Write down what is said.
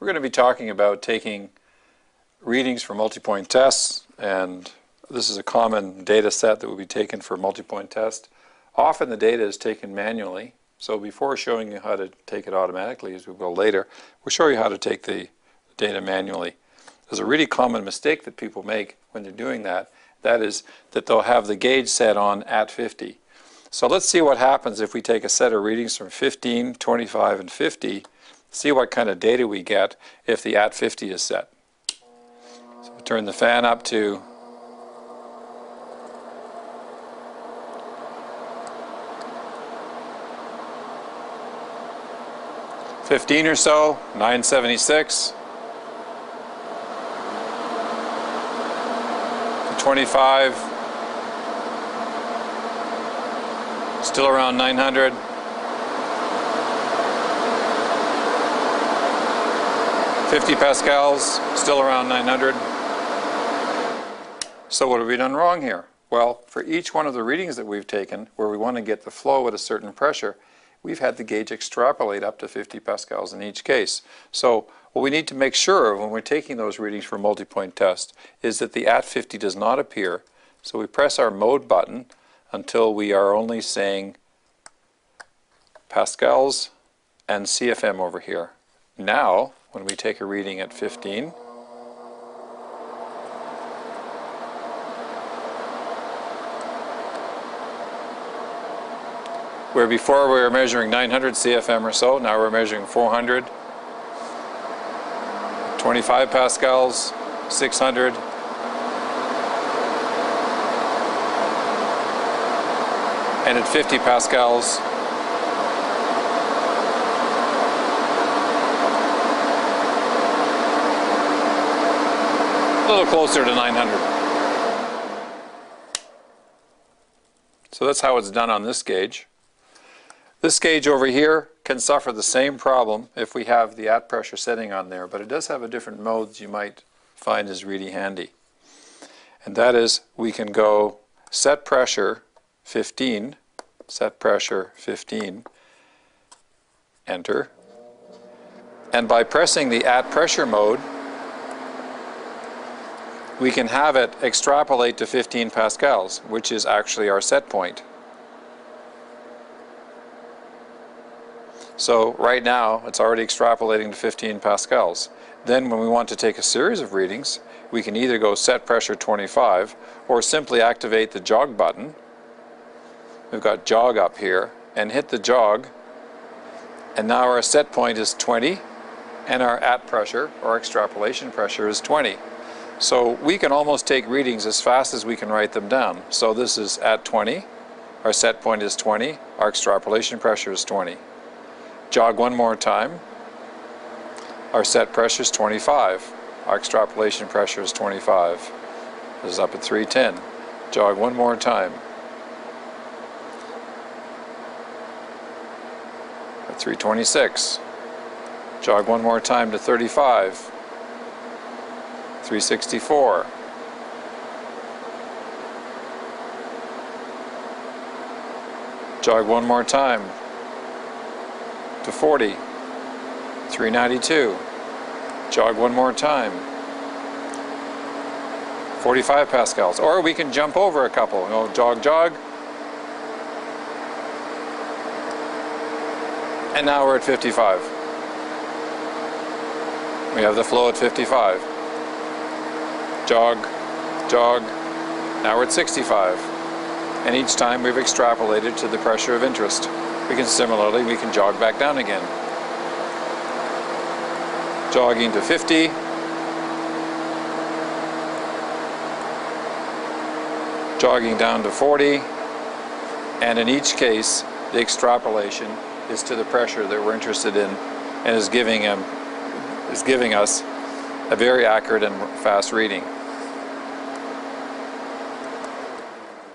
We're going to be talking about taking readings for multi-point tests, and this is a common data set that will be taken for multi-point test. Often the data is taken manually, so before showing you how to take it automatically, as we will later, we'll show you how to take the data manually. There's a really common mistake that people make when they're doing that. That is that they'll have the gauge set on at 50. So let's see what happens if we take a set of readings from 15, 25, and 50, see what kind of data we get if the at 50 is set. So we'll turn the fan up to 15 or so, 976. 25, still around 900. 50 pascals, still around 900. So what have we done wrong here? Well, for each one of the readings that we've taken, where we want to get the flow at a certain pressure, we've had the gauge extrapolate up to 50 pascals in each case. So what we need to make sure of when we're taking those readings for multi-point test is that the at 50 does not appear. So we press our mode button until we are only saying pascals and CFM over here. Now, when we take a reading at 15, where before we were measuring 900 CFM or so, now we're measuring 400, 25 pascals, 600, and at 50 pascals, a little closer to 900. So that's how it's done on this gauge. This gauge over here can suffer the same problem if we have the at pressure setting on there, but it does have a different modes you might find is really handy. And that is, we can go set pressure 15, set pressure 15, enter, and by pressing the at pressure mode, we can have it extrapolate to 15 pascals, which is actually our set point. So right now it's already extrapolating to 15 pascals. Then when we want to take a series of readings, we can either go set pressure 25 or simply activate the jog button. We've got jog up here, and hit the jog, and now our set point is 20 and our at pressure or extrapolation pressure is 20. So we can almost take readings as fast as we can write them down. So this is at 20, our set point is 20, our extrapolation pressure is 20. Jog one more time, our set pressure is 25, our extrapolation pressure is 25. This is up at 310. Jog one more time. At 326. Jog one more time to 35. 364. Jog one more time to 40. 392. Jog one more time. 45 pascals. Or we can jump over a couple. Jog, jog. And now we're at 55. We have the flow at 55. Jog, jog. Now we're at 65. And each time we've extrapolated to the pressure of interest. We can jog back down again. Jogging to 50. Jogging down to 40. And in each case, the extrapolation is to the pressure that we're interested in and is giving us a very accurate and fast reading.